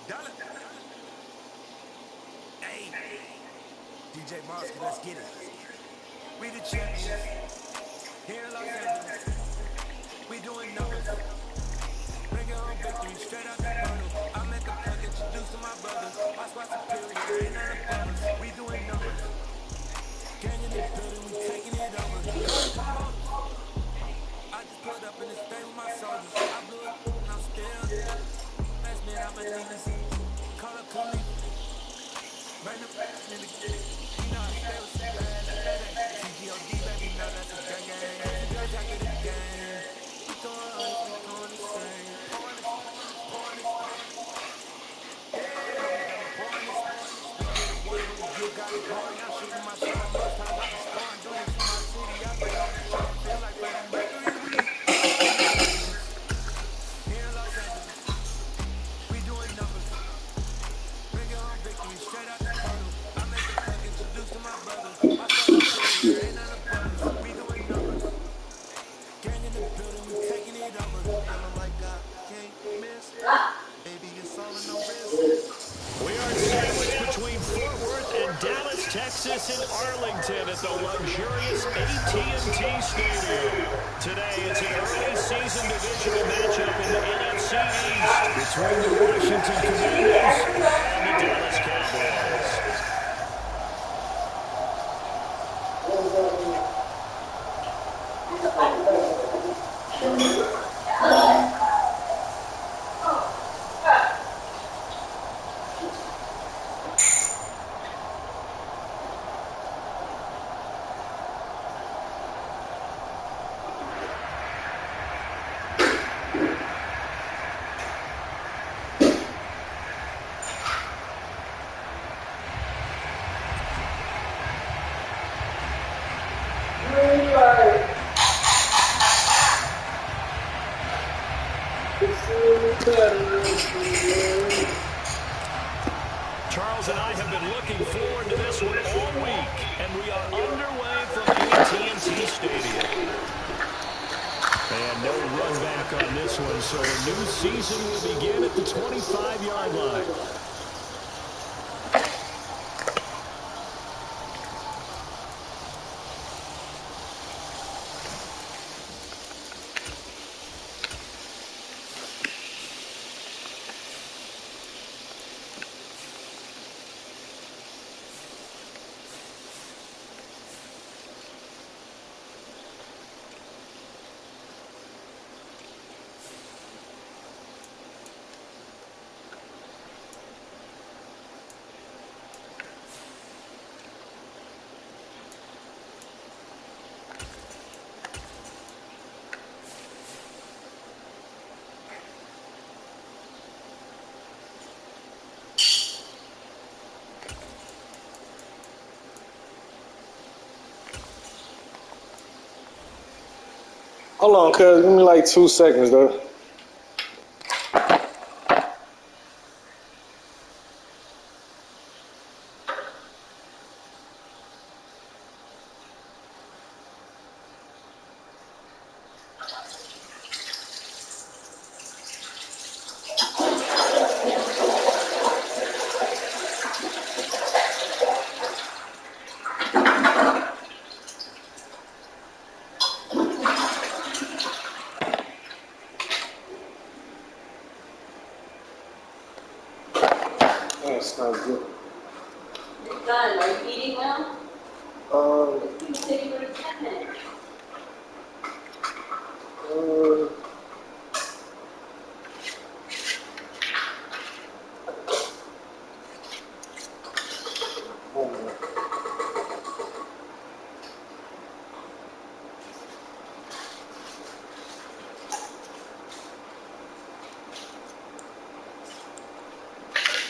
Dollar. Hey, DJ Mosky, let's get it. We the champions here in Los Angeles. We doing numbers. Bring your home victory straight out the portal. I'm at the plug, introduced to my brothers. My squad superior, ain't none above us. We doing numbers. Gang in the building, we taking it over. Call the promoters. I just pulled up in this thing with my soldiers. I blew it and I'm still last minute. I'ma need this. Call up Khalifa. Bring the in the. You know I stay with some bad like that. CGOD, baby, know that's a gang gang. Bitch after the game. We throwing hundreds, we going insane. Pouring this, pouring this. Yeah, homie got me pouring this. We get it once, but we get God the glory. I'm shooting my shot, but most times I be scoring. Do this for my city. I've been on this train. Feel like Freddie Mercury. We the champions here in Los Angeles. We doing numbers. Bring your home victory straight out the portal. I'm at the plug, introduced to my brothers. My squad superior, ain't none above us. We doing numbers. Gang in the building, we taking it over. Feeling like I can't miss. Baby, it's all in the wrist. We are sandwiched between Fort Worth and Dallas, Texas, and Arlington at the luxurious AT&T Stadium. Today, it's an early season divisional matchup in the NFC East between the Washington Commanders and the Dallas Cowboys. Charles and I have been looking forward to this one all week, and we are underway from AT&T Stadium. And no run back on this one, so the new season will begin at the 25-yard line. Hold on, cuz. Give me like 2 seconds, though. That's not good. You're done. Are you eating now? You said you were 10 minutes.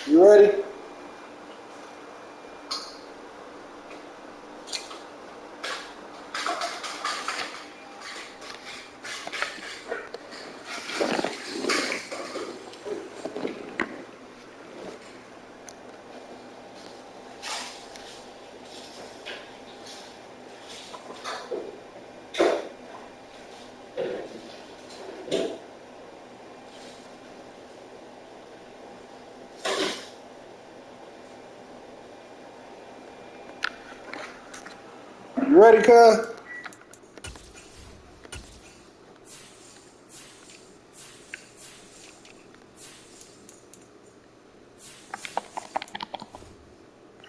You ready? You ready, cuz?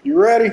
You ready?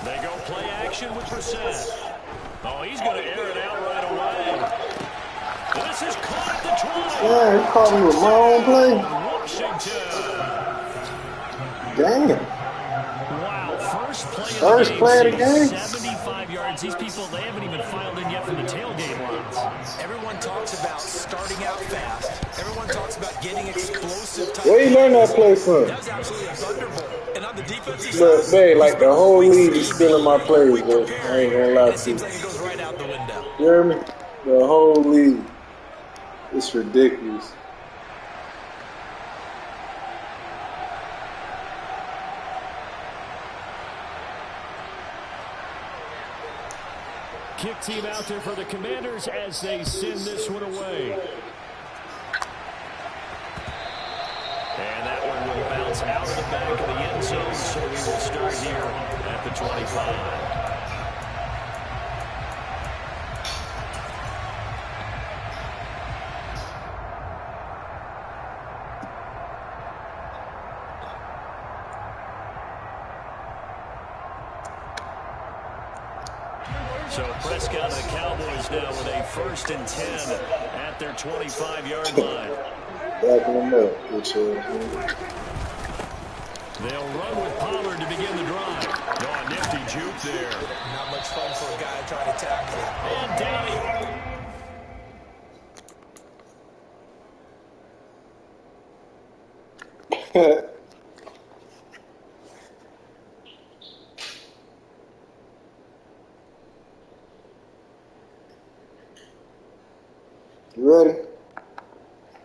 They go play action with Brissett. Oh, he's going to air it out right away. This is caught at the 20. Yeah, he caught me with my own play. Washington. Damn. Wow, first play of the game. 75 yards. These people, they haven't even filed in yet from the tailgate lines. Everyone talks about starting out fast. Everyone talks about getting explosive type. Where you learn that play from? That was absolutely a thunderbolt. And on the defensive Look, side, babe, like the whole league is stealing my plays, bro. I ain't gonna lie it to seems you. like it goes right out the window. You hear me? The whole league. It's ridiculous. Kick team out there for the Commanders as they send this one away. And that one will bounce out of the back of the end zone, so we will start here at the 25. So Prescott and the Cowboys now with a 1st and 10 at their 25-yard line. Backing them up. They'll run with Pollard to begin the drive. Oh, a nifty juke there. Not much fun for a guy trying to tackle it. And Danny. You ready?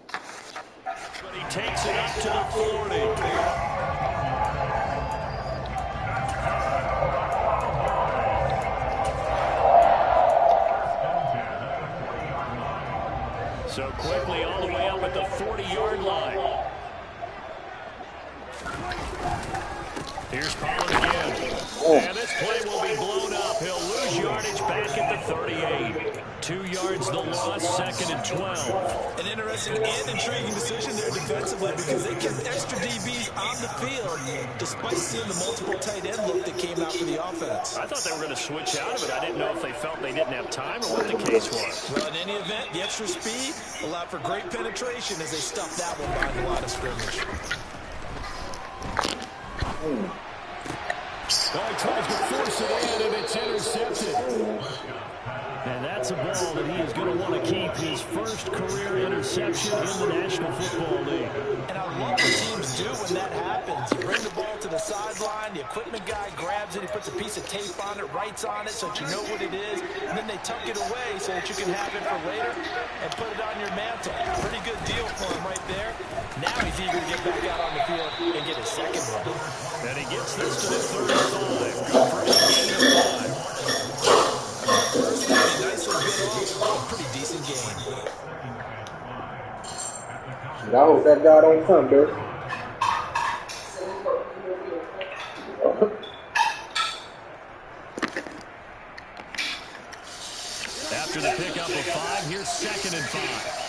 But he takes it up to the 40. So quickly all the way up at the 40-yard line. Here's Pollard again. And this play will be blown up. He'll lose yardage back at the 38. 2 yards the loss, 2nd and 12. An interesting and intriguing decision there defensively because they kept extra DBs on the field despite seeing the multiple tight end look that came out for the offense. I thought they were going to switch out of it. I didn't know if they felt they didn't have time or what the case was. Well, in any event, the extra speed allowed for great penetration as they stuffed that one behind the line of scrimmage. Oh, he tries to force it in, and it's intercepted. And that's a ball that he is going to want to keep, his first career interception in the National Football League. And I love what teams do when that happens. You bring the ball to the sideline, the equipment guy grabs it, he puts a piece of tape on it, writes on it so that you know what it is, and then they tuck it away so that you can have it for later and put it on your mantle. Pretty good deal for him right there. Now he's eager to get back out on the field and get his second one. And he gets this to the 35. Good for a gain of 5. Nice little bit off. Pretty decent game. I hope that guy don't come, dude. After the pickup of 5, here's 2nd and 5.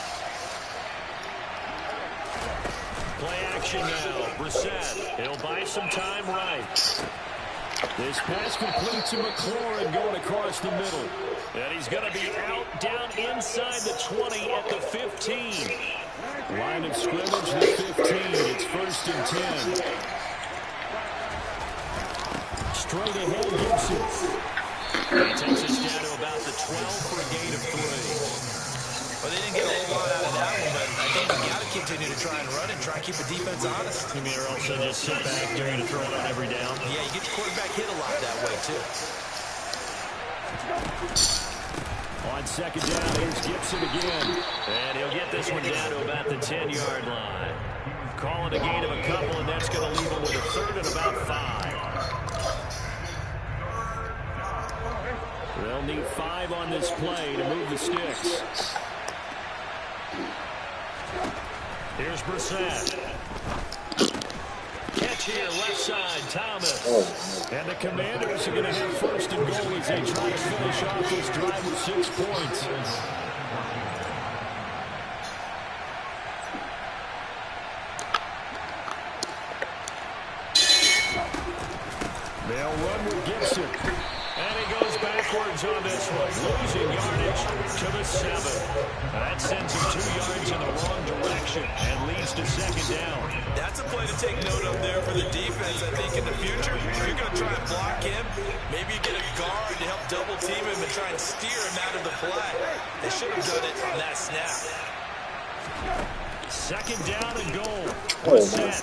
Play action now. Brissett. He'll buy some time right. This pass complete to McLaurin going across the middle. And he's going to be out down inside the 20 at the 15. Line of scrimmage, the 15. It's 1st and 10. Straight ahead, Gibson. That takes us down to about the 12 for a gain of 3. Well, they didn't get a whole lot out of that one, but I think you got to continue to try and run it, try and keep the defense honest. You mean, or also just sit back during to throw it on every down? Yeah, you get the quarterback hit a lot that way, too. On second down, here's Gibson again. And he'll get this one down to about the 10-yard line. Call it a gain of a couple, and that's going to leave him with a third and about 5. They'll need 5 on this play to move the sticks. Here's Brissett. Catch here, left side, Thomas. And the Commanders are going to have first and goal as they try to finish off this drive with 6 points. They'll run with Gibson. And he goes backwards on this one, losing yardage to the 7. That sends him 2 yards in the wrong direction and leads to second down. That's a play to take note of there for the defense, I think, in the future. If you're going to try and block him, maybe you get a guard to help double-team him and try and steer him out of the play. They should have done it on that snap. Second down and goal. Brissett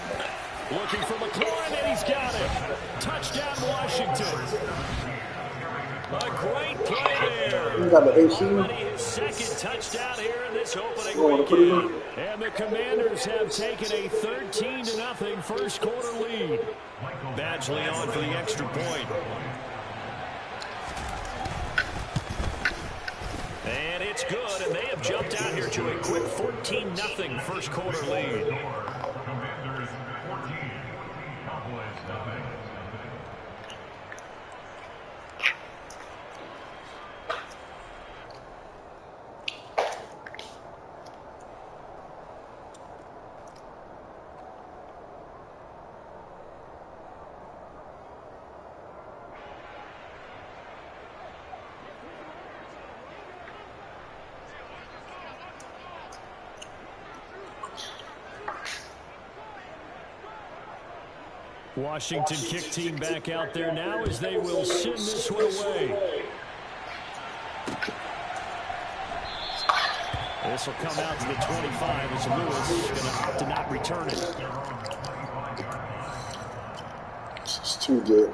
looking for McLaurin, and he's got it. Touchdown, Washington. A great play there. You got the 18. His second touchdown here in this opening weekend. And the Commanders have taken a 13-0 first quarter lead. Badgley on for the extra point. And it's good, and they have jumped out here to a quick 14-0 first quarter lead. Washington kick team back out there now as they will send this one away. This will come out to the 25 as Lewis is going to opt to not return it. It's too good.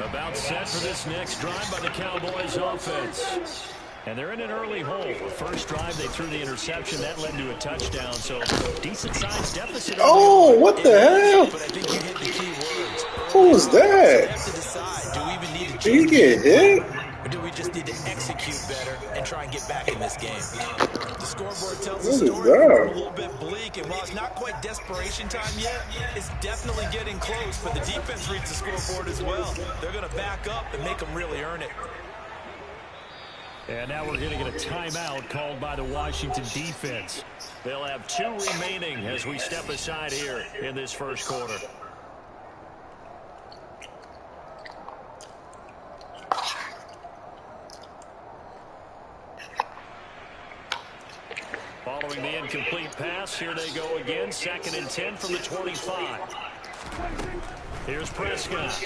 About set for this next drive by the Cowboys offense. And they're in an early hole. The first drive, they threw the interception. That led to a touchdown. So, decent-sized deficit. Oh, what the hell? But I think you hit the key words. Who was that? We have to decide, do we even need to Did he get hit? or do we just need to execute better and try and get back in this game? The scoreboard tells What the is story. that? We're a little bit bleak, and while it's not quite desperation time yet, it's definitely getting close, but the defense reads the scoreboard as well. They're going to back up and make them really earn it. And now we're going to get a timeout called by the Washington defense. They'll have 2 remaining as we step aside here in this first quarter. Following the incomplete pass, here they go again. 2nd and 10 from the 25. Here's Prescott.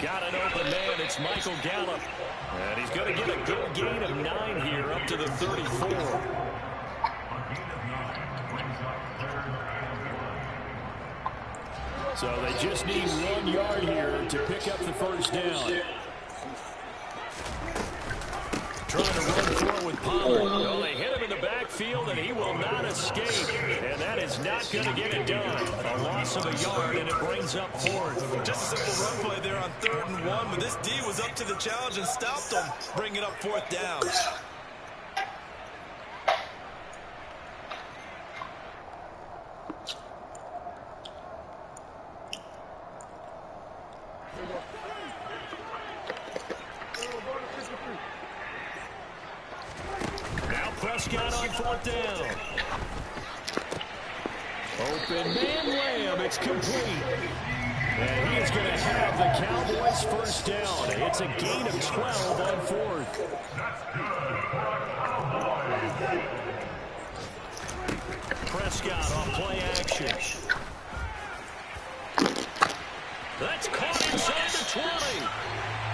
Got an open man. It's Michael Gallup. And he's going to get a good gain of 9 here up to the 34. So they just need 1 yard here to pick up the first down. Trying to run through it with Pollard. Well, they hit him in the backfield, and he will not escape. And that is not going to get it done. A loss of a yard, and it brings up 4th. Just a simple run play there on 3rd and 1, but this D was up to the challenge and stopped them, bringing up 4th down. Prescott on 4th down. Open man Lamb. It's complete. And he is going to have the Cowboys first down. It's a gain of 12 on 4th. Prescott on play action. That's caught inside the 20.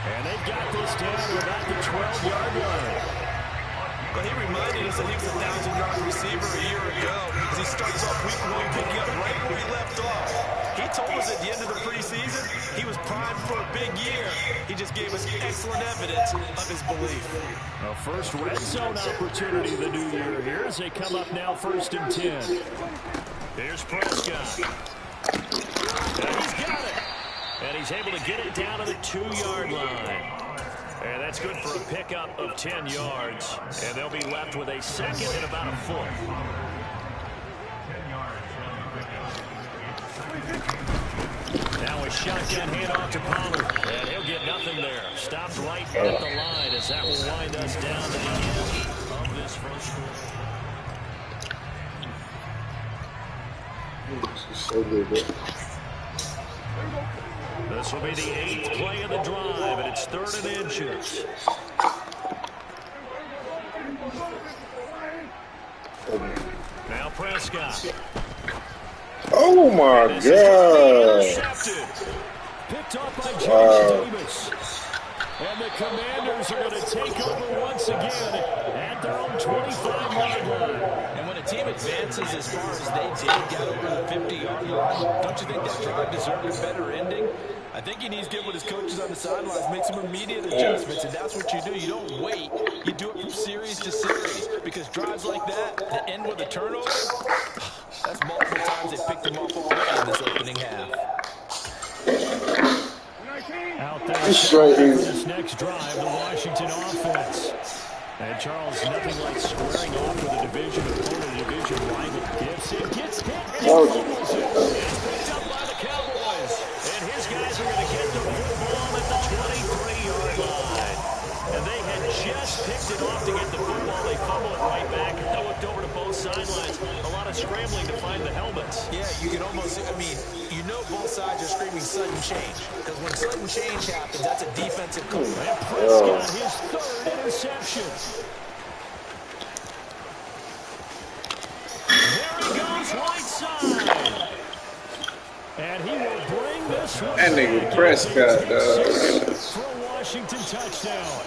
And And they've got this down to about the 12-yard line. Well, he reminded us that he was a 1,000-yard receiver a year ago as he starts off week 1 picking up right where he left off. He told us at the end of the preseason he was primed for a big year. He just gave us excellent evidence of his belief. A first red zone opportunity the new year here as they come up now 1st and 10. Here's Prescott. And he's got it. And he's able to get it down to the 2-yard line. And that's good for a pickup of 10 yards. And they'll be left with a second and about a foot. Now a shotgun handoff to Pollard. And he'll get nothing there. Stopped right at the line as that will wind us down to the end of this first quarter. This is so good, bro. This will be the 8th play of the drive, and it's 3rd and inches. Now Prescott. Oh my God! Picked off by Josh Davis. And the Commanders are going to take over once again at their own 25-yard line. And when a team advances as far as they did, got over the 50-yard line, don't you think that drive deserved a better ending? I think he needs to get with his coaches on the sidelines, make some immediate adjustments, and that's what you do. You don't wait. You do it from series to series, because drives like that that end with a turnover, that's multiple times they picked them off already in this opening half. Out there for this next drive, the Washington offense. And Charles, nothing like squaring off with a division opponent, a division rival. Gibson gets hit, and it's picked up by the Cowboys. And his guys are going to get the football at the 23-yard line. And they had just picked it off to get the football. They fumble it right back. I looked over to both sidelines. A lot of scrambling to find the helmets. Yeah, you can almost, I mean, you know both sides are screaming sudden change. Because when sudden change happens, that's a defensive call. And Prescott, his 3rd interception. There he goes, right side. And he will bring this one. That nigga Prescott, dog. For a Washington touchdown.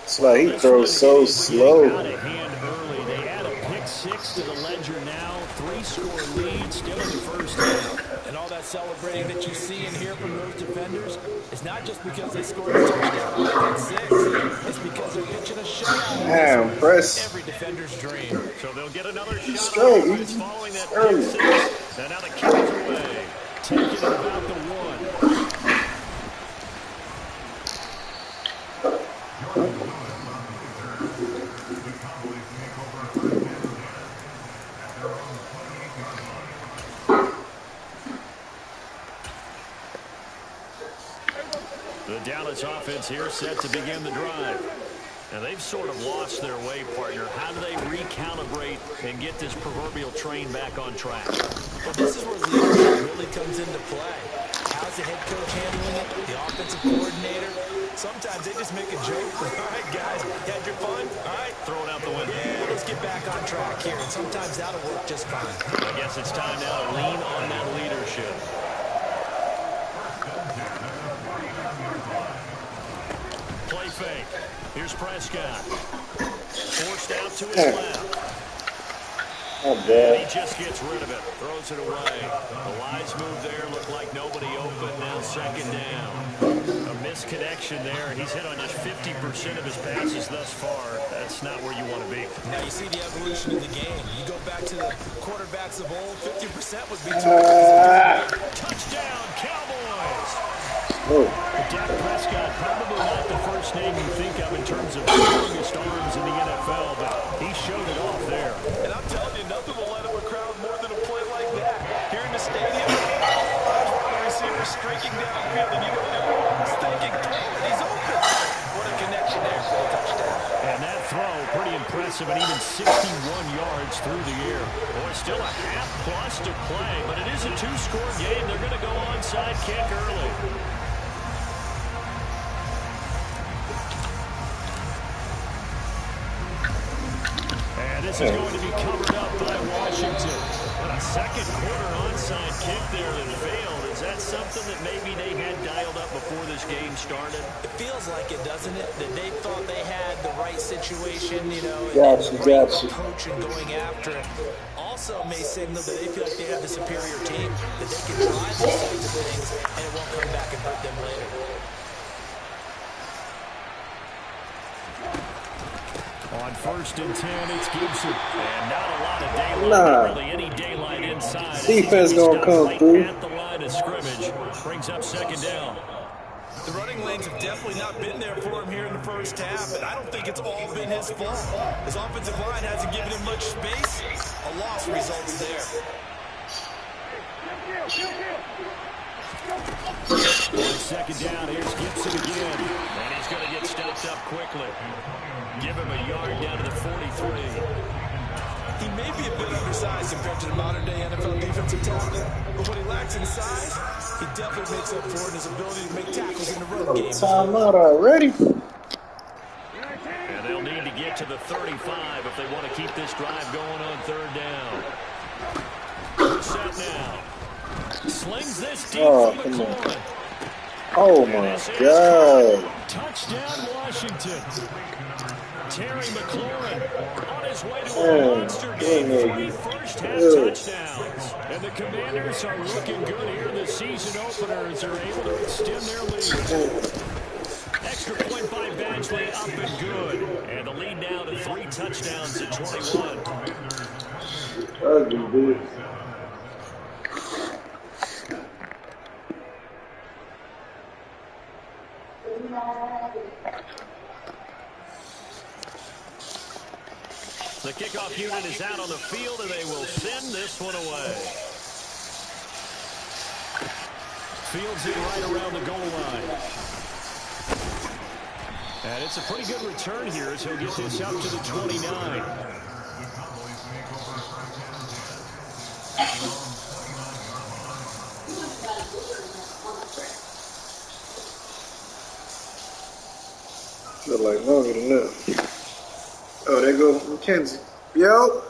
It's like he throws so slow. Out of hand early. They add a pick 6 to the ledger now. 3-score lead, still in the first half. And all that celebrating that you see and hear from those defenders, it's not just because they scored a touchdown on pick 6. It's because they're pitching a shutout. Damn, Press. Every defender's dream. So they'll get another shot Straight. following that pick 6. And now the kick is away. Taking it about the 1. The Dallas offense here set to begin the drive. And they've sort of lost their way, partner. How do they recalibrate and get this proverbial train back on track? Well, this is where leadership really comes into play. How's the head coach handling it? The offensive coordinator? Sometimes they just make a joke. All right, guys, you had your fun? All right, Throw it out the window. yeah, let's get back on track here. And sometimes that'll work just fine. I guess it's time now to lean on that leadership. Play fake. Here's Prescott. Forced out to his left. Not And bad. he just gets rid of it. Throws it away. The wise move there. Looked like nobody open. Now 2nd down. A misconnection there. He's hit on just 50% of his passes thus far. That's not where you want to be. Now you see the evolution of the game. You go back to the quarterbacks of old, 50% would be too Touchdown, Cowboys! Oh, Dak Prescott, probably not the first name you think of in terms of strongest arms in the NFL, but he showed it off there. And I'm telling you, nothing will let up a crowd more than a play like that. Here in the stadium, the receiver streaking downfield, and you know everyone's thinking, he's open. What a connection there for the touchdown. And that throw, pretty impressive, and even 61 yards through the air. Boy, still a half plus to play, but it is a 2-score game. They're going to go onside kick early. And this is going to be covered up by Washington. But a second quarter onside kick there that failed. Is that something that maybe they had dialed up before this game started? It feels like it, doesn't it? That they thought they had the right situation, you know, Gotcha, and the right gotcha. approach and going after it. Also may signal that they feel like they have the superior team, that they can drive these sorts of things, and it won't come back and hurt them later. On 1st and 10, it's Gibson. And not a lot of daylight. Nah. Really any daylight inside. Defense gonna come right through. at the line of scrimmage. Brings up 2nd down. The running lanes have definitely not been there for him here in the first half, and I don't think it's all been his fault. His offensive line hasn't given him much space. A loss results there. On 2nd down, here's Gibson again. And he's going to get stopped up quickly. Give him a yard down to the 43. He may be a bit undersized compared to the modern-day NFL defensive tackle, but what he lacks in size, he definitely makes up for it in his ability to make tackles in the run game. Time out already. And they'll need to get to the 35 if they want to keep this drive going on 3rd down. Set now. Slings this deep from McLaurin. Oh my God. Touchdown Washington. Terry McLaurin on his way to a monster game. 3 first-half touchdowns. And the Commanders are looking good here in the season opener as they're able to extend their lead. Extra point by Badgley up and good. And the lead now to 3 touchdowns at 21. Ugly, dude. The kickoff unit is out on the field, and they will send this one away. Fields it right around the goal line. And it's a pretty good return here as he'll get this up to the 29. Feel like longer than that. Oh, there goes McKenzie. Yo.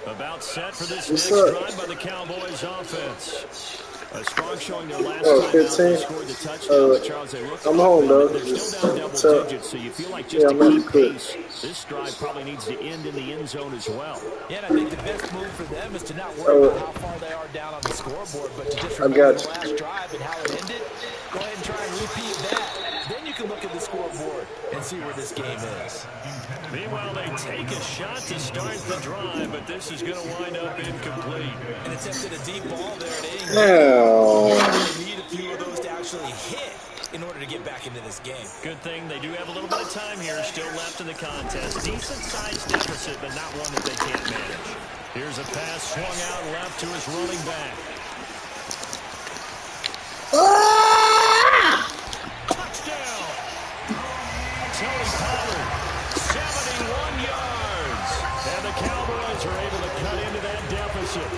About set for this What's next up? drive by the Cowboys offense. A strong showing their last Oh, time out. 15. They scored the touchdown, but Charles, they looked I'm home, though. They're still down It's double up. digits, so you feel like just I'm to at keep the clip. pace, this drive probably needs to end in the end zone as well. Yeah, and I think the best move for them is to not worry about how far they are down on the scoreboard, but to just remember the last drive and how it ended. Go ahead and try and repeat that. Then you can look at the scoreboard and see where this game is. Meanwhile, they take a shot to start the drive, but this is going to wind up incomplete. And attempted a deep ball there at Ingram. Now. You need a few of those to actually hit in order to get back into this game. Good thing they do have a little bit of time here still left in the contest. Decent-sized deficit, but not one that they can't manage. Here's a pass swung out left to his running back. Touchdown! Tony Pollard, 71 yards. And the Cowboys are able to cut into that deficit.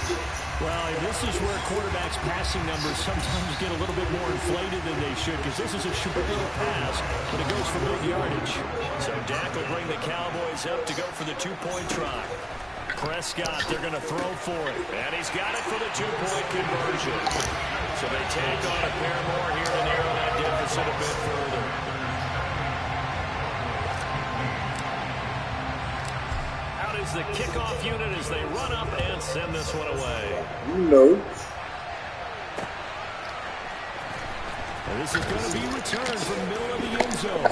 Well, this is where quarterbacks' passing numbers sometimes get a little bit more inflated than they should, because this is a short little pass, but it goes for big yardage. So Dak will bring the Cowboys up to go for the 2-point try. Prescott, they're going to throw for it. And he's got it for the 2-point conversion. So they take on a pair more here to narrow that deficit a bit further. Out is the kickoff unit as they run up and send this one away. No. And this is going to be returned from the middle of the end zone.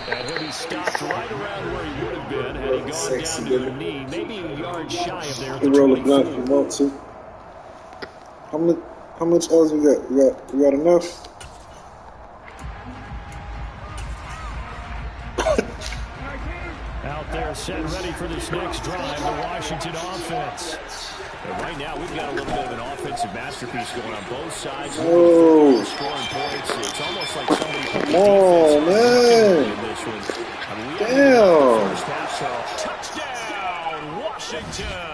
And he'll be stopped right around where he would have been had he gone down to a knee, maybe a yard shy of there at the You roll a blunt 24. if you want to. How much else we got? We got enough? Out there set ready for this next drive, the Washington offense. And right now we've got a little bit of an offensive masterpiece going on both sides. Oh. Scoring points. It's almost like somebody put the Oh, defense man. in this one. I mean, Damn. first half, so touchdown, Washington.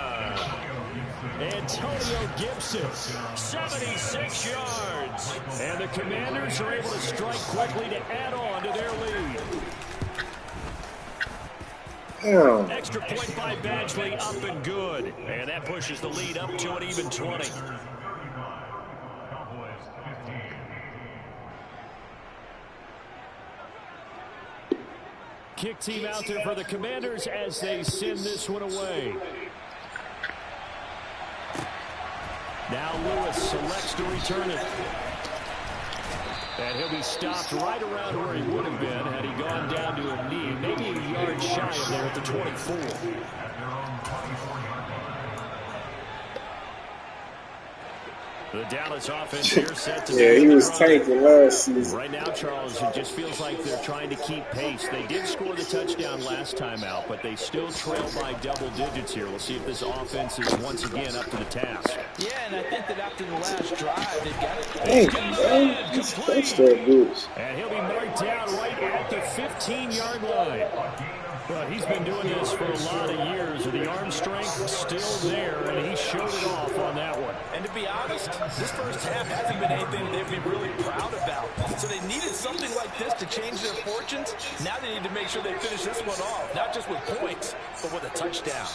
Antonio Gibson, 76 yards. And the Commanders are able to strike quickly to add on to their lead. Damn. Extra point by Badgley, up and good. And that pushes the lead up to an even 20. Kick team out there for the Commanders as they send this one away. Now Lewis selects to return it. And he'll be stopped right around where he would have been had he gone down to a knee, maybe a yard shy of there at the 24. The Dallas offense here set to yeah, he was tanking last season. Right now, Charles, it just feels like they're trying to keep pace. They did score the touchdown last time out, but they still trail by double digits here. We'll see if this offense is once again up to the task. Yeah, and I think that after the last drive, they've got it. Dang, man. That's that boots. And he'll be marked down right at the 15-yard line. But he's been doing this for a lot of years, and the arm strength still there, and he showed it off on that one. And to be honest, this first half hasn't been anything they'd be really proud about. So they needed something like this to change their fortunes. Now they need to make sure they finish this one off, not just with points, but with a touchdown.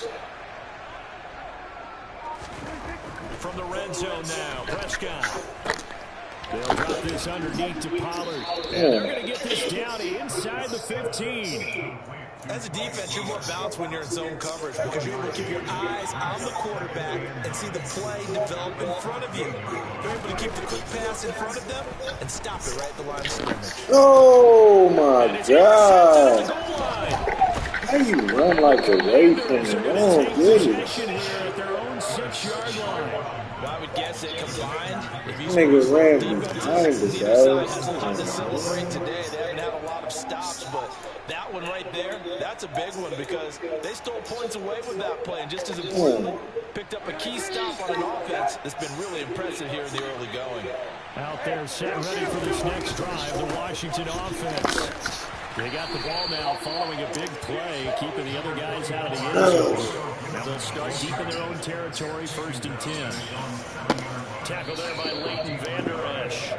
From the red zone now, Prescott. They'll drop this underneath to Pollard. And they're going to get this down inside the 15. As a defense, you're more balanced when you're in zone coverage because you're able to keep your eyes on the quarterback and see the play develop in front of you. You're able to keep the quick pass in front of them and stop it right at the line of scrimmage. Oh, my God. How you run like away from the wrong goodness? Here at their own 6-yard line. I would guess it combined. If you Niggas ran behind the side has a lot to celebrate today. They haven't had a lot of stops, but that one right there, that's a big one because they stole points away with that play. And just as important, picked up a key stop on an offense that's been really impressive here in the early going. Out there set ready for this next drive, the Washington offense. They got the ball now following a big play, keeping the other guys out of the end zone. Now they'll start deep in their own territory, 1st and 10. Tackled there by Leighton Vander Esch.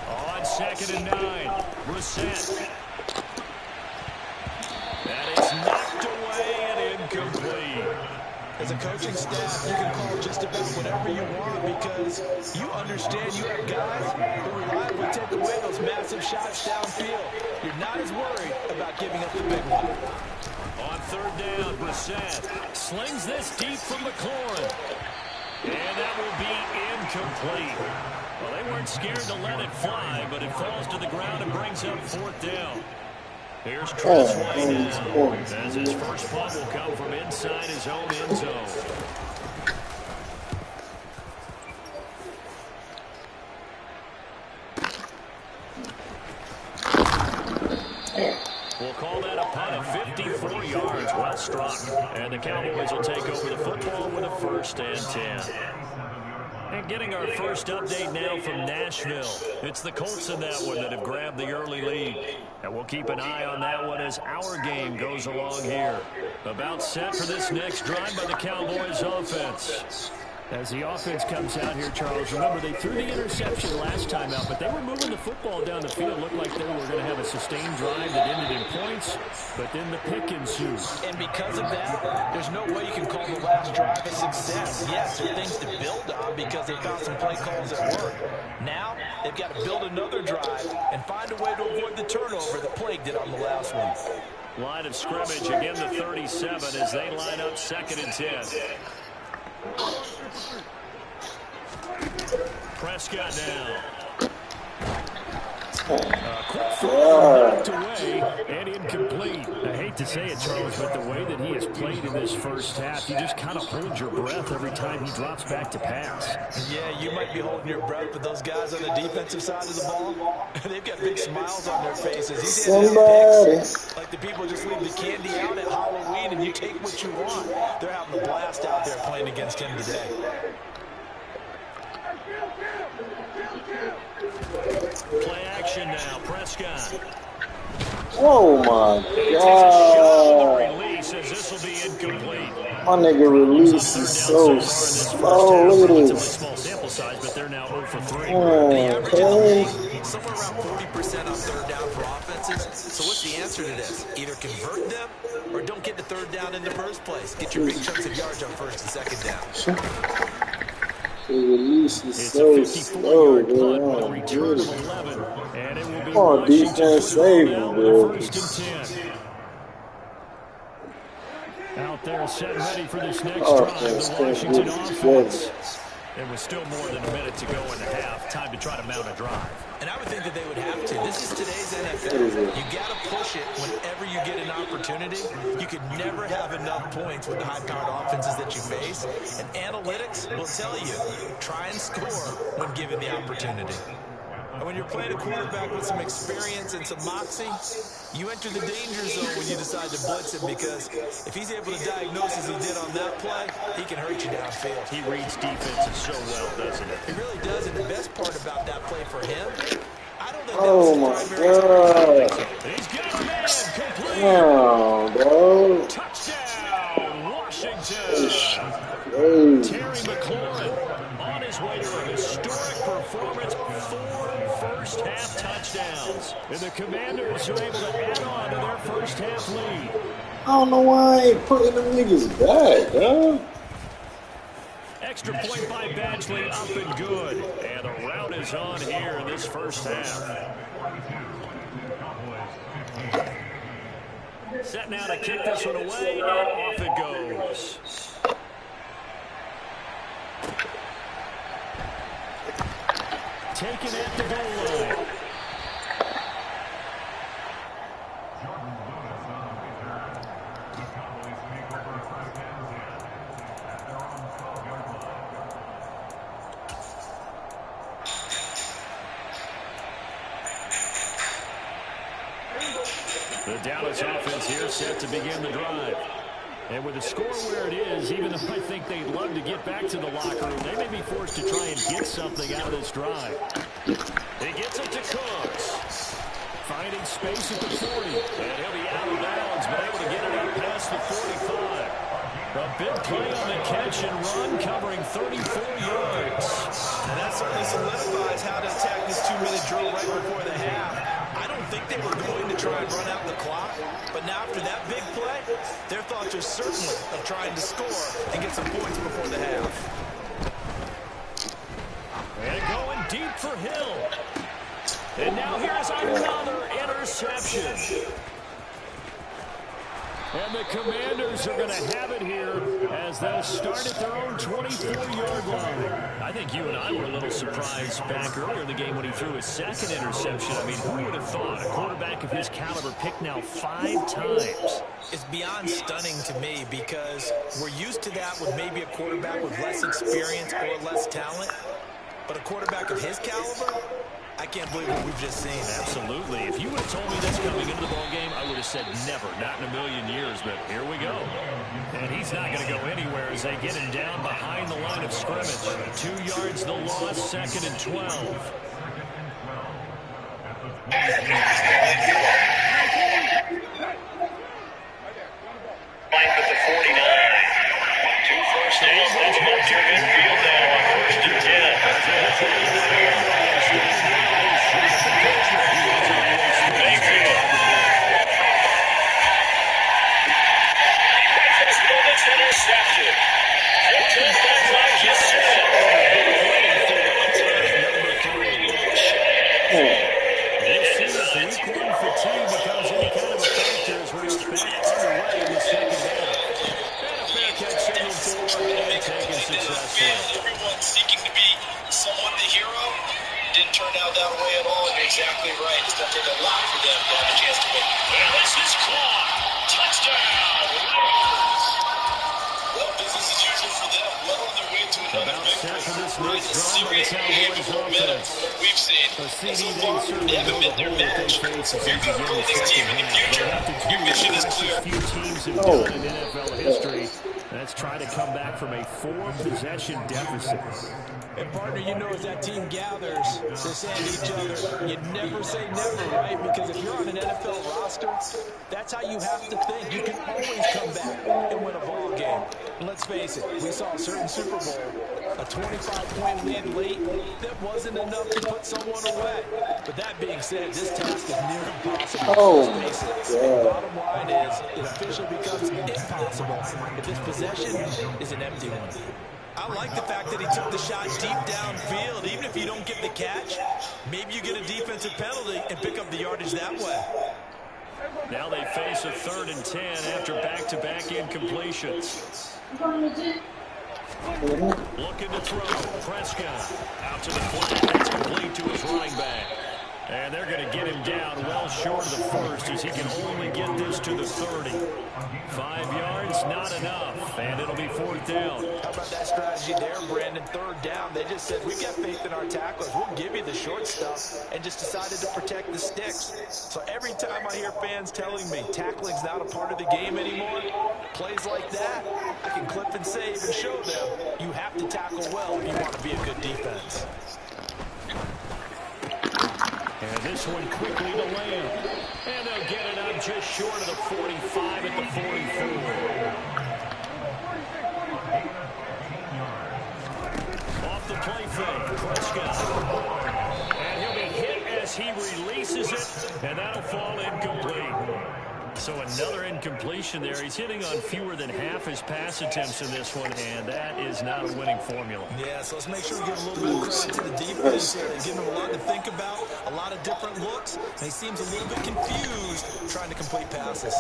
On 2nd and 9, Brissett. That is knocked away and incomplete. As a coaching staff, you can call just about whatever you want because you understand you have guys who reliably take away those massive shots downfield. You're not as worried about giving up the big one. On 3rd down, Brissett slings this deep from McLaurin. And that will be incomplete. Well, they weren't scared to let it fly, but it falls to the ground and brings up 4th down. Here's Tress Way now, as his first punt will come from inside his own end zone. We'll call that a punt of 54 yards, well struck. And the Cowboys will take over the football with a 1st and 10. And getting our first update now from Nashville. It's the Colts in that one that have grabbed the early lead. And we'll keep an eye on that one as our game goes along here. About set for this next drive by the Cowboys offense. As the offense comes out here, Charles, remember they threw the interception last time out, but they were moving the football down the field. Looked like they were going to have a sustained drive that ended in points, but then the pick ensued. And because of that, there's no way you can call the last drive a success. Yes, there are things to build on because they found some play calls that work. Now, they've got to build another drive and find a way to avoid the turnover that plagued it on the last one. Line of scrimmage, again the 37 as they line up 2nd and 10. Prescott now. Quick throw knocked away and incomplete. I hate to say it, Charles, but the way that he has played in this first half, you just kind of hold your breath every time he drops back to pass. Yeah, you might be holding your breath, but those guys on the defensive side of the ball, they've got big smiles on their faces. He's picks, like the people just leave the candy out at Halloween and you take what you want. They're having a blast out there playing against him today. Play action now, Prescott. Oh my God. Release as this will be incomplete. My nigga release is so slow. Look at this. Small sample size, but they're now 0 for 3. Okay. Somewhere around 40% on third down for offenses. So what's the answer to this? Either convert them or don't get the third down in the first place. Get your big chunks of yards on first and second down. The release is so slow, bro. Oh, return of 11, and it will be come on, defense, save him, bro. First and 10. Out there set ready for this next drive, the Washington offense. There was still more than a minute to go in the half. Time to try to mount a drive. And I would think that they would have to. This is today's NFL. You got to push it whenever you get an opportunity. You could never have enough points with the high-powered offenses that you face. And analytics will tell you, try and score when given the opportunity. And when you're playing a quarterback with some experience and some moxie, you enter the danger zone when you decide to blitz him, because if he's able to diagnose as he did on that play, he can hurt you downfield. He reads defenses so well, doesn't it? He really does, and the best part about that play for him, I don't think that was God. He's got a man complete. Wow, bro. Touchdown, Washington. Terry McLaurin on his way to a historic performance. 4 first-half touchdowns. And the Commanders are able to add on to their first-half lead. I don't know why I ain't putting them niggas back, dog. Extra point by Badgley, up and good. And the route is on here in this first half. Set now to kick this one away, and off it goes. Taken at the goal line. The Dallas offense here set to begin the drive. And with the score where it is, even though I think they'd love to get back to the locker room, they may be forced to try and get something out of this drive. He gets it to Cooks. Finding space at the 40. And he'll be out of bounds, but able to get it out past the 45. A big play on the catch and run, covering 34 yards. And that certainly solidifies how to attack this 2-minute drill right before the half. I don't think they were going to try and run out the clock, but now after that big play, their thoughts are certainly of trying to score and get some points before the half. And going deep for Hill. And now here's another interception. And the Commanders are going to have it here as they'll start at their own 24-yard line. I think you and I were a little surprised back earlier in the game when he threw his second interception. I mean, who would have thought a quarterback of his caliber picked now 5 times? It's beyond stunning to me, because we're used to that with maybe a quarterback with less experience or less talent. But a quarterback of his caliber, I can't believe what we've just seen. Absolutely. If you would have told me this coming into the ballgame, I would have said never, not in a million years, but here we go. And he's not going to go anywhere as they get him down behind the line of scrimmage. 2 yards the loss, 2nd and 12. Line with the 49. 2 first downs, let's move to midfield now on 1st and 10. Interception. Number 3. for the Cowboys offense. We've seen so far, they haven't met their match. So you're going to pull this team in the future. Your mission is clear. Few teams have done in NFL history. Let's try to come back from a 4-possession deficit. And, partner, you know, as that team gathers, they're saying to each other, you never say never, right? Because if you're on an NFL roster, that's how you have to think. You can always come back and win a ball game. And let's face it, we saw a certain Super Bowl, a 25-point lead late that wasn't enough to put someone away. But that being said, this task is near impossible. Let's face it. The bottom line is, it officially becomes impossible if this possession is an empty one. I like the fact that he took the shot deep downfield. Even if you don't get the catch, maybe you get a defensive penalty and pick up the yardage that way. Now they face a 3rd and 10 after back-to-back incompletions. Looking to throw. Prescott out to the flat. That's complete to his running back. And they're going to get him down well short of the first as he can only get this to the 30. 5 yards, not enough, and it'll be 4th down. How about that strategy there, Brandon? 3rd down. They just said, we've got faith in our tacklers. We'll give you the short stuff, and just decided to protect the sticks. So every time I hear fans telling me tackling's not a part of the game anymore, plays like that, I can clip and save and show them you have to tackle well if you want to be a good defense. And this one quickly to Lamb. And they'll get it up just short of the 45 at the 44. Off the play fake, Prescott. And he'll be hit as he releases it, and that'll fall incomplete. So another incompletion there. He's hitting on fewer than half his pass attempts in this one, and that is not a winning formula. Yeah, so let's make sure we give a little bit of credit to the defense here. They've given him a lot to think about, a lot of different looks, and he seems a little bit confused trying to complete passes.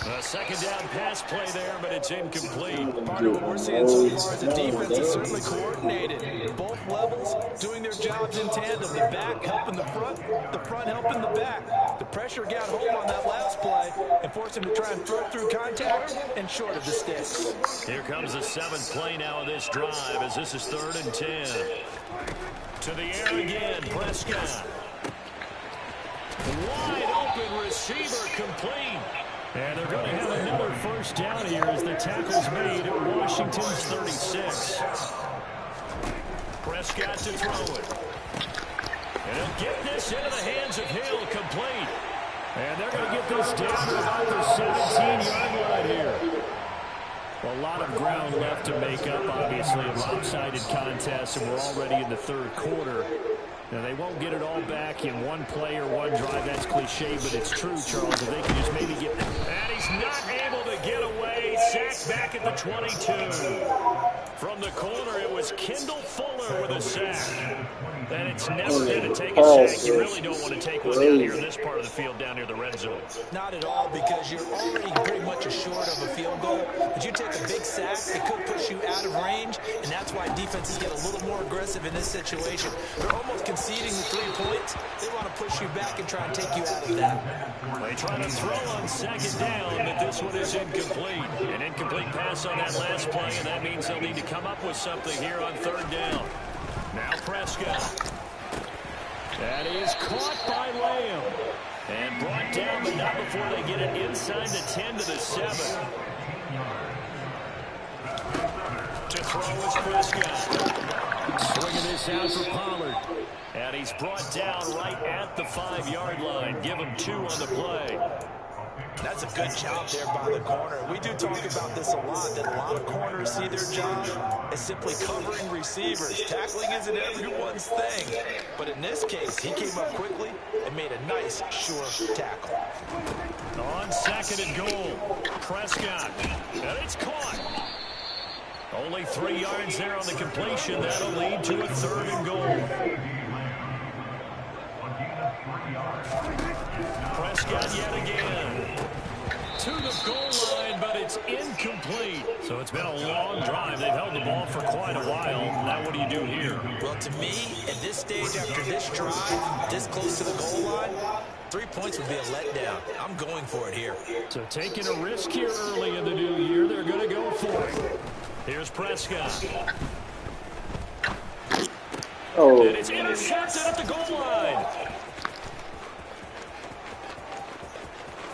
A 2nd down pass play there, but it's incomplete. Part of what we're seeing so far is the defense is certainly coordinated. Both levels doing their jobs in tandem. The back helping the front helping the back. The pressure got home on that last play and forced him to try and throw through contact and short of the sticks. Here comes the 7th play now of this drive as this is 3rd and 10. To the air again, Prescott. Wide open receiver complete. And they're going to have another 1st down here as the tackle's made at Washington's 36. Prescott to throw it. And he'll get this into the hands of Hill, complete. And they're going to get this down to about the 17-yard line here. Well, a lot of ground left to make up, obviously, a lopsided contest, and we're already in the 3rd quarter. Now, they won't get it all back in one play or one drive. That's cliche, but it's true, Charles. If they can just maybe get... And he's not able to get away. Sacked back at the 22. From the corner, it was Kendall Fuller with a sack. And it's never going to take a sack. You really don't want to take one down here in this part of the field, down near the red zone. Not at all, because you're already pretty much assured of a field goal. But you take a big sack, it could push you out of range, and that's why defenses get a little more aggressive in this situation. They're almost conceding the 3 points. They want to push you back and try and take you out of that. They try to throw on 2nd down, but this one is incomplete. An incomplete pass on that last play, and that means they'll need to come up with something here on 3rd down. Now Prescott. That is caught by Lamb. And brought down, but not before they get it inside the 10 to the 7. To throw is Prescott. Swinging this out for Pollard. And he's brought down right at the 5-yard line. Give him 2 on the play. That's a good job there by the corner. We do talk about this a lot, that a lot of corners see their job as simply covering receivers. Tackling isn't everyone's thing. But in this case, he came up quickly and made a nice, sure tackle. On 2nd and goal, Prescott. And it's caught. Only 3 yards there on the completion. That'll lead to a 3rd and goal. Prescott yet again. To the goal line, but it's incomplete. So it's been a long drive. They've held the ball for quite a while. Now what do you do here? Well, to me, at this stage after this drive, this close to the goal line, 3 points would be a letdown. I'm going for it here. So taking a risk here early in the new year, they're going to go for it. Here's Prescott. Oh. And it's intercepted at the goal line.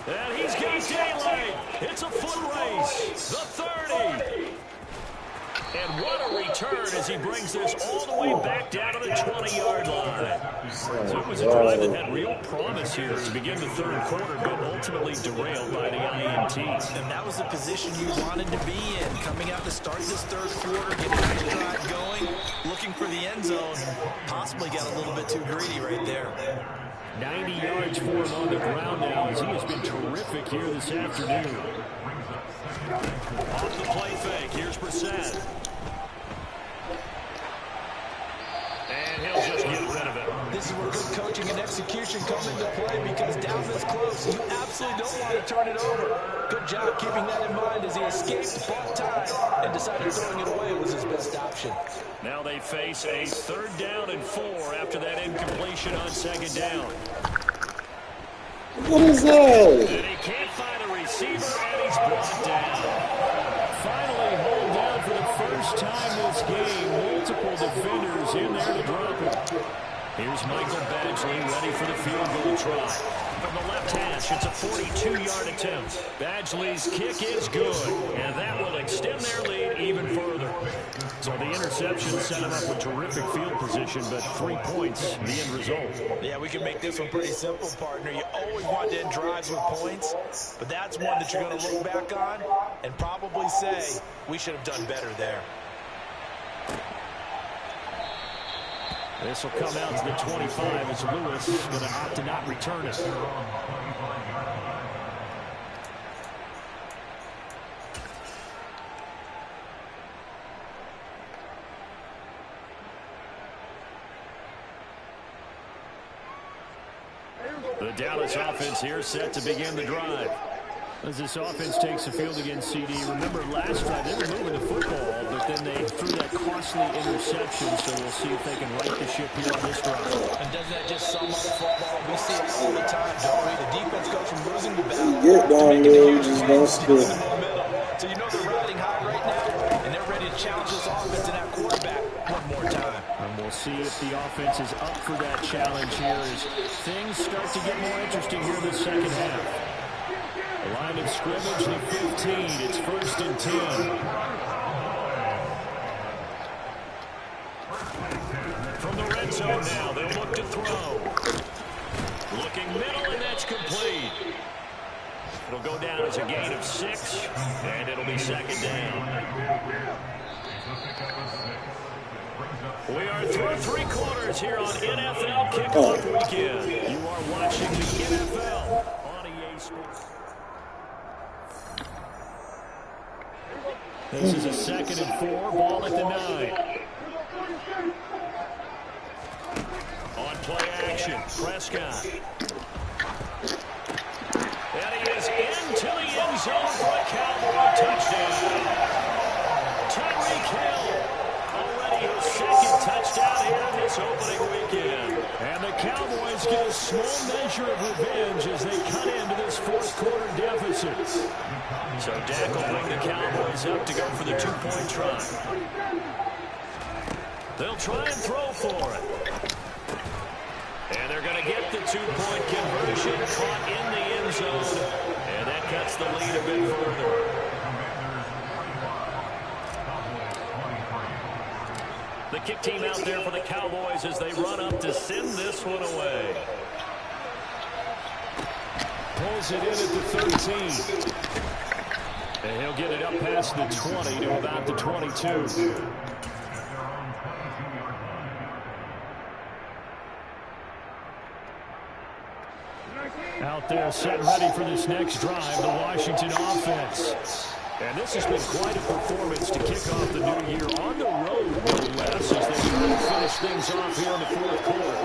And he's got daylight. It's a foot race. The 30. And what a return as he brings this all the way back down to the 20-yard line. So it was a drive that had real promise here to begin the third quarter, but ultimately derailed by the INT. And that was the position you wanted to be in, coming out to start this third quarter, getting the drive going, looking for the end zone. Possibly got a little bit too greedy right there. 90 yards for him on the ground now as he has been terrific here this afternoon. Off the play fake, here's Brissett. And he'll just get rid of it. This is where good coaching and execution come into play, because down this close, you absolutely don't want to turn it over. Good job keeping that in mind as he escaped, bought time, and decided throwing it away was his best option. Now they face a 3rd down and 4 after that incompletion on 2nd down. What is that? And he can't find a receiver, and he's brought down. Finally hauled down for the first time this game. Multiple defenders in there to drop him. Here's Michael Badgley ready for the field goal try. From the left hash, it's a 42-yard attempt. Badgley's kick is good, and that will extend their lead even further. So the interception set him up with terrific field position, but 3 points, the end result. Yeah, we can make this one pretty simple, partner. You always want to end drives with points, but that's one that you're going to look back on and probably say, we should have done better there. This will come out to the 25 as Lewis is going to opt to not return it. The Dallas offense here set to begin the drive. As this offense takes the field against CD, remember last drive they were moving the football, but then they threw that costly interception, so we'll see if they can right the ship here on this drive. And doesn't that just sum up football? We see it all the time, don't we? The defense goes from losing the battle Get down to there, making just the don't still in spit. the middle. So you know they're riding high right now, and they're ready to challenge this offense and that quarterback one more time. And we'll see if the offense is up for that challenge here as things start to get more interesting here in the second half. The line of scrimmage, the 15. It's 1st and 10. From the red zone now, they'll look to throw. Looking middle, and that's complete. It'll go down as a gain of 6, and it'll be 2nd down. We are through 3 quarters here on NFL Kickoff Weekend. You are watching the NFL on EA Sports. This is a 2nd and 4, ball at the 9. On play action, Prescott. And he is into the end zone for a Cowboy touchdown. Tyreek Hill, already his 2nd touchdown here in this opening weekend. And the Cowboys get a small measure of revenge as they cut into this 4th quarter deficit. So Dak will bring the Cowboys up to go for the 2-point try. They'll try and throw for it. And they're going to get the 2-point conversion, caught in the end zone. And that cuts the lead a bit further. The kick team out there for the Cowboys as they run up to send this one away. Pulls it in at the 13. And he'll get it up past the 20 to about the 22. Out there set ready for this next drive, the Washington offense. And this has been quite a performance to kick off the new year on the road, no less, as they try to finish things off here in the 4th quarter.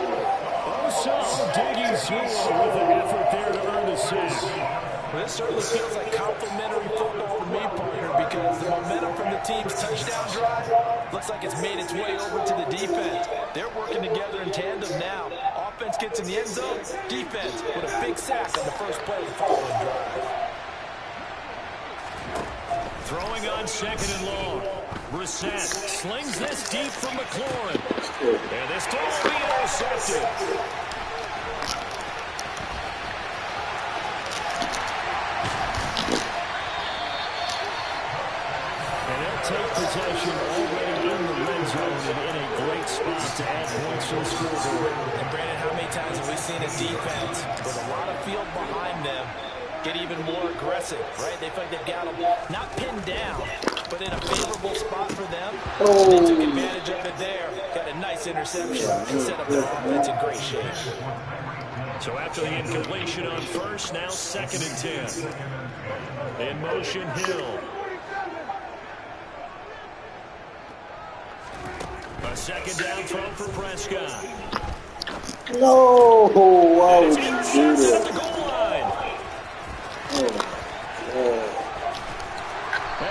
Oso digging through with an effort there to earn the sack. Well, this certainly feels like complimentary football to me, partner, because the momentum from the team's touchdown drive looks like it's made its way over to the defense. They're working together in tandem now. Offense gets in the end zone, defense with a big sack on the first play of the following drive. Throwing on 2nd and long. Brissett slings this deep from McLaurin. And this throw will be intercepted. And they'll take possession already in the red zone and in a great spot to add points to the scoreboard. And Brandon, how many times have we seen a defense with a lot of field behind them get even more aggressive, right? They feel like they've got them not pinned down, but in a favorable spot for them. They took advantage of it there. Got a nice interception and set up their offense in great shape. So after the incompletion on first, now 2nd and 10. In motion, Hill. A 2nd down throw for Prescott. No! Why would It's you do intercepted at that? the goal line. And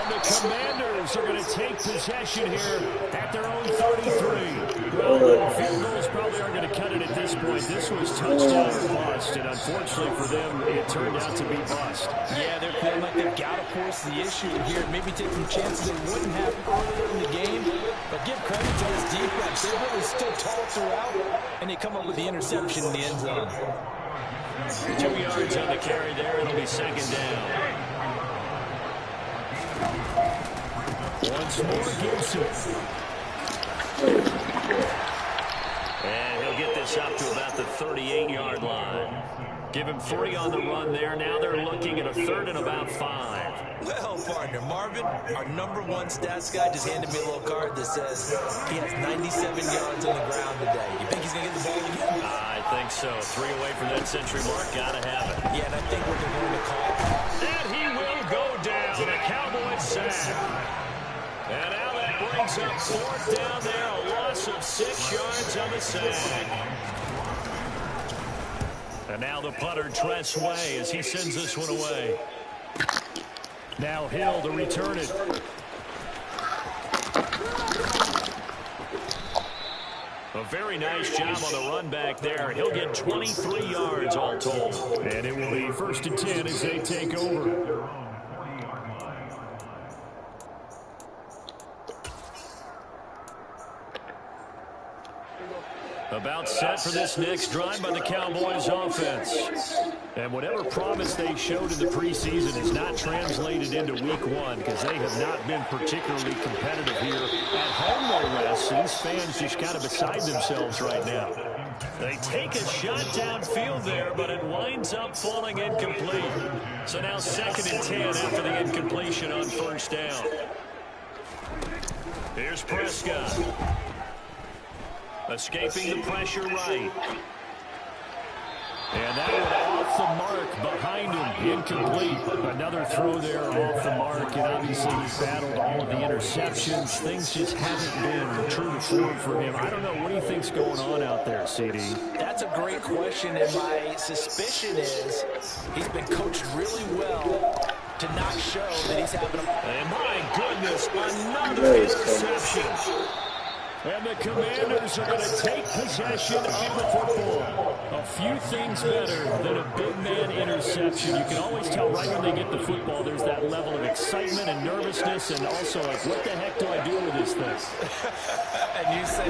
the Commanders are going to take possession here at their own 33. Well, field goals probably aren't going to cut it at this point. This was touchdown or bust, and unfortunately for them, it turned out to be bust. Yeah, they're feeling like they've got to force the issue here. Maybe take some chances they wouldn't have earlier in the game. But give credit to this defense. They really stood tall throughout, and they come up with the interception in the end zone. 2 yards on the carry there. It'll be 2nd down. Once more, Gibson. And he'll get this up to about the 38-yard line. Give him 3 on the run there. Now they're looking at a 3rd and about 5. Well, partner, Marvin, our #1 stats guy, just handed me a little card that says he has 97 yards on the ground today. You think he's going to get the ball again? I think so. 3 away from that century mark. Got to have it. Yeah, and I think we're going to call it. And he will go down. A Cowboys sack. And now that brings up 4th down there. A loss of 6 yards on the sack. And now the punter, Tress Way, as he sends this one away. Now Hill to return it. A very nice job on the run back there. He'll get 23 yards all told. And it will be 1st and 10 as they take over. About set for this next drive by the Cowboys offense. And whatever promise they showed in the preseason is not translated into week 1 because they have not been particularly competitive here. At home, no less. These fans just kind of beside themselves right now. They take a shot downfield there, but it winds up falling incomplete. So now 2nd and 10 after the incompletion on 1st down. Here's Prescott. Escaping the pressure right. And that one off the mark behind him. Incomplete. Another throw there off the mark. And obviously he's battled all of the interceptions. Things just haven't been true to form for him. I don't know. What do you think's going on out there, CD? That's a great question. And my suspicion is he's been coached really well to not show that he's having a... And my goodness, another interception. And the Commanders are going to take possession of the football. A few things better than a big man interception. You can always tell right when they get the football, there's that level of excitement and nervousness and also like, what the heck do I do with this thing? And you say,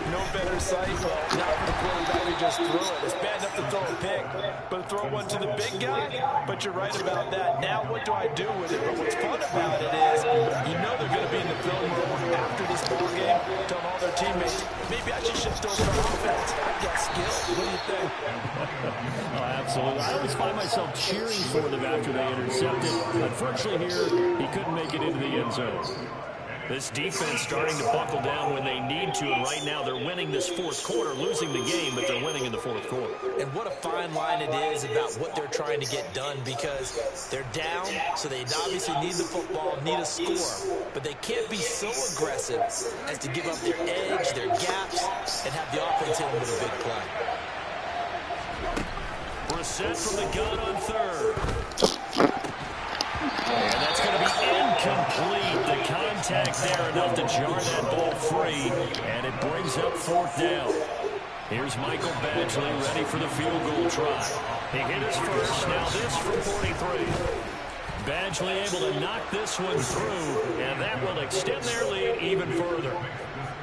no better sight, well, not for the quarterback who just threw it. It's bad enough to throw a pick, but throw one to the big guy? But you're right about that. Now what do I do with it? But what's fun about it is, you know they're going to be in the film room after this ball game, telling all their teammates, maybe I should shift over to offense. I've got skill. What do you think? Oh, absolutely. I always find myself cheering for them after they intercepted. Unfortunately here, he couldn't make it into the end zone. This defense starting to buckle down when they need to, and right now they're winning this 4th quarter, losing the game, but they're winning in the 4th quarter. And what a fine line it is about what they're trying to get done, because they're down, so they obviously need the football, need a score, but they can't be so aggressive as to give up their edge, their gaps, and have the offense hit them with a big play. Brissett from the gun on 3rd. And that's going to be incomplete. The contact there enough to jar that ball free. And it brings up 4th down. Here's Michael Badgley ready for the field goal try. He hit his first. Now this from 43. Badgley able to knock this one through, and that will extend their lead even further.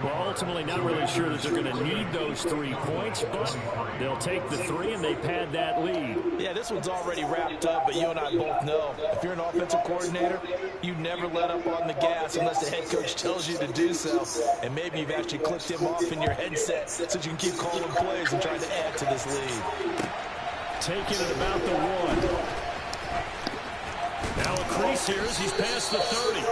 Well, ultimately not really sure that they're going to need those 3 points, but they'll take the 3 and they pad that lead. Yeah, this one's already wrapped up, but you and I both know if you're an offensive coordinator, you never let up on the gas unless the head coach tells you to do so. And maybe you've actually clicked him off in your headset so you can keep calling plays and trying to add to this lead. Taking it about the 1. Now a crease here as he's past the 30.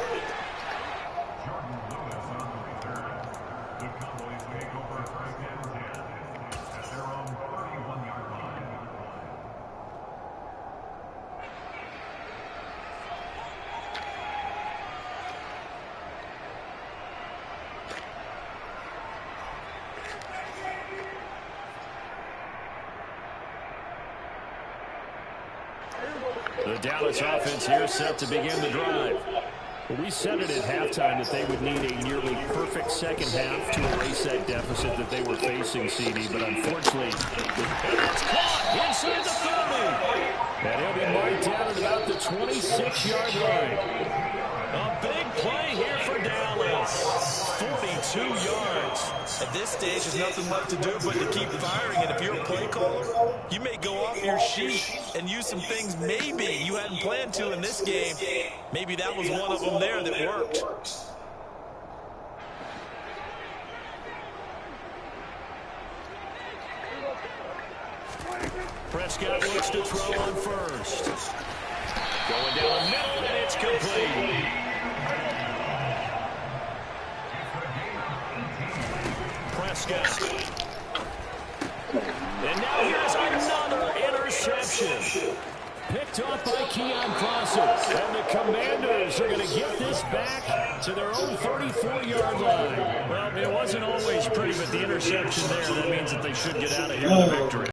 The Dallas offense here set to begin the drive. Well, we said it at halftime that they would need a nearly perfect second half to erase that deficit that they were facing, CD. But unfortunately, it's caught inside the 30. And he'll be marked down at about the 26-yard line. A big play here for Dallas. 42 yards. At this stage, there's nothing left to do but to keep firing. And if you're a play caller, you may go off your sheet and use some things maybe you hadn't planned to in this game. Maybe that was one of them there that worked. Prescott looks to throw on first. Going down the middle, and it's complete. Prescott. And now here's another interception. Picked off by Keion Crossen. And the Commanders are going to get this back to their own 34-yard line. Well, it wasn't always pretty, but the interception there, that means that they should get out of here with a victory.